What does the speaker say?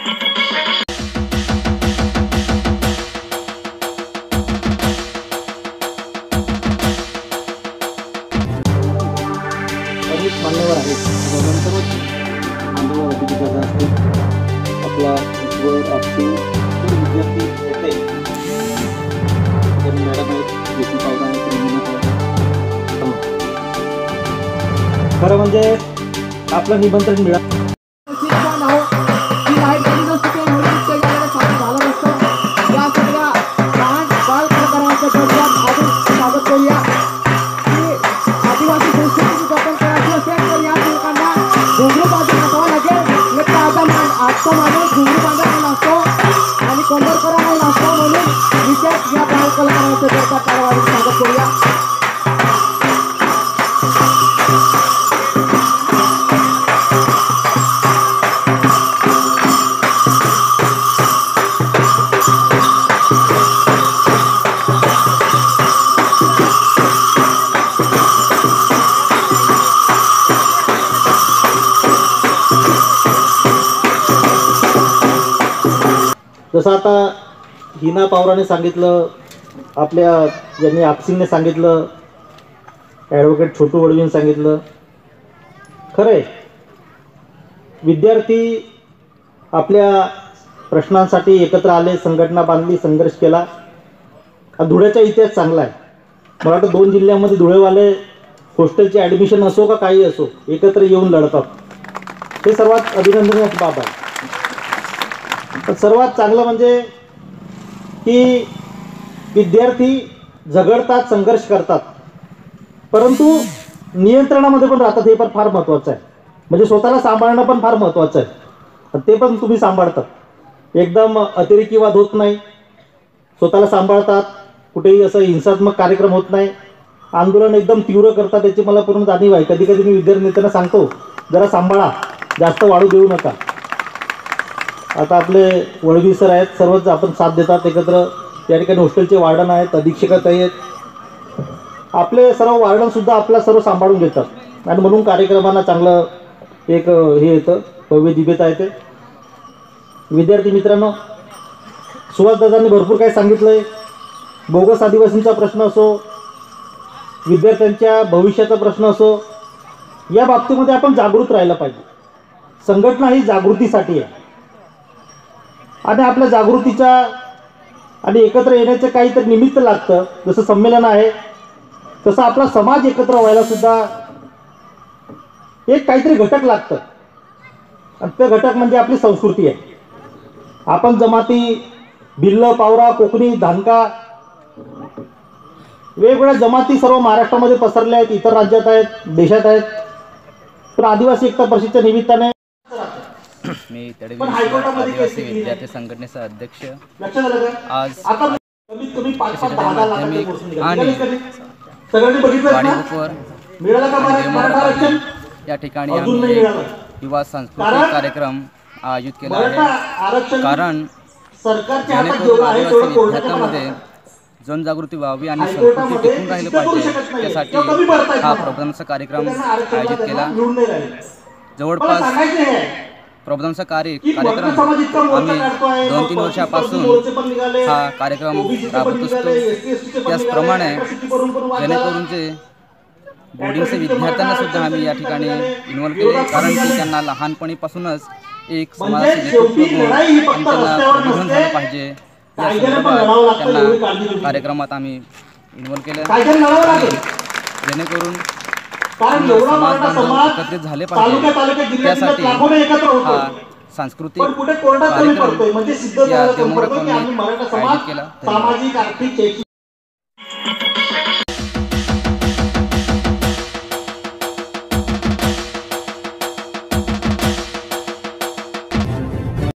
अनेक मान्यवर आहेत नंतरच मान्यवर अधिकारी असतील आपला ईश्वर आपसी विद्यार्थी होते मॅडम आहेत ज्योती पावरा खरं म्हणजे आपलं निमंत्रण मिळालं जसं आता हिना पवारांनी सांगितलं, आपल्या ज्यांनी आपसिंगने सांगितलं, ॲडव्होकेट छोटू वडवींनी सांगितलं, खरं आहे विद्यार्थी आपल्या प्रश्नांसाठी एकत्र आले, संघटना बांधली, संघर्ष केला. धुळ्याचा इतिहास चांगला आहे. मला वाटतं 2 जिल्ह्यामध्ये धुळेवाले हॉस्टेलचे ॲडमिशन असो का काही असो एकत्र येऊन लढतात. हे सर्वात अभिनंदनीय बाब आहे. पण सर्वात चांगलं म्हणजे की विद्यार्थी झगडतात, संघर्ष करतात, परंतु नियंत्रणामध्ये पण राहतात. हे पण फार महत्त्वाचं आहे. म्हणजे स्वतःला सांभाळणं पण फार महत्त्वाचं आहे. ते पण तुम्ही सांभाळतात. एकदम अतिरेकीवाद होत नाही, स्वतःला सांभाळतात, कुठेही असं हिंसात्मक कार्यक्रम होत नाही, आंदोलन एकदम तीव्र करतात. याची मला पूर्ण जाणीव आहे. कधी कधी मी विद्यार्थी नेत्यांना सांगतो, जरा सांभाळा, जास्त वाढू देऊ नका. आता आपले वळवी सर आहेत, सर्वच आपण साथ देतात एकत्र. या ठिकाणी हॉस्टेलचे वार्डन आहेत, अधीक्षक आहेत, आपले सर्व वार्डनसुद्धा आपला सर्व सांभाळून घेतात आणि म्हणून कार्यक्रमांना चांगलं एक हे येतं, भव्य दिव्यता येते. विद्यार्थी मित्रांनो, सुहासदादांनी भरपूर काही सांगितलं आहे. बोगस आदिवासींचा प्रश्न असो, विद्यार्थ्यांच्या भविष्याचा प्रश्न असो, या बाबतीमध्ये आपण जागृत राहायला पाहिजे. संघटना ही जागृतीसाठी आहे आणि आपल्या जागृतीच्या आणि एकत्र येण्याचं काहीतरी निमित्त लागतं. जसं संमेलन आहे तसं आपला समाज एकत्र व्हायला सुद्धा एक काहीतरी घटक लागतं आणि ते घटक म्हणजे आपली संस्कृती आहे. आपण जमाती भिल्ल, पावरा, कोकणी, धानका, वेगवेगळ्या जमाती सर्व महाराष्ट्रामध्ये पसरल्या आहेत, इतर राज्यात आहेत, देशात आहेत. पण आदिवासी एकता परिषदेच्या निमित्ताने मी तडवी आदिवासी विद्यार्थी संघटनेचा अध्यक्ष आज माध्यमिक आणि वाडीबुकवर या ठिकाणी आम्ही युवा सांस्कृतिक कार्यक्रम आयोजित केला आहे. कारण जेणेकरून आदिवासी विद्यार्थ्यांमध्ये जनजागृती व्हावी आणि संस्कृती टिकून राहिली पाहिजे, त्यासाठी हा प्रबोधनाचा कार्यक्रम आयोजित केला. जवळपास प्रबोधनाचा कार्यक्रम आम्ही 2-3 वर्षापासून हा कार्यक्रम राबवत असतो. त्याचप्रमाणे जेणेकरून जे बोर्डिंगचे विद्यार्थ्यांना सुद्धा आम्ही या ठिकाणी इन्व्हॉल्व केले, कारण की त्यांना लहानपणीपासूनच एक समाजाचे नेतृत्व गुण आणि त्यांना प्रबोधन झालं पाहिजे या संदर्भात त्यांना कार्यक्रमात आम्ही इन्व्हॉल्व केलं. जेणेकरून समाज बांधव एकत्रित झाले पाहिजे, त्यासाठी हा सांस्कृतिक कार्यक्रम या देवमोगरा कॉलनीत आयोजित केला.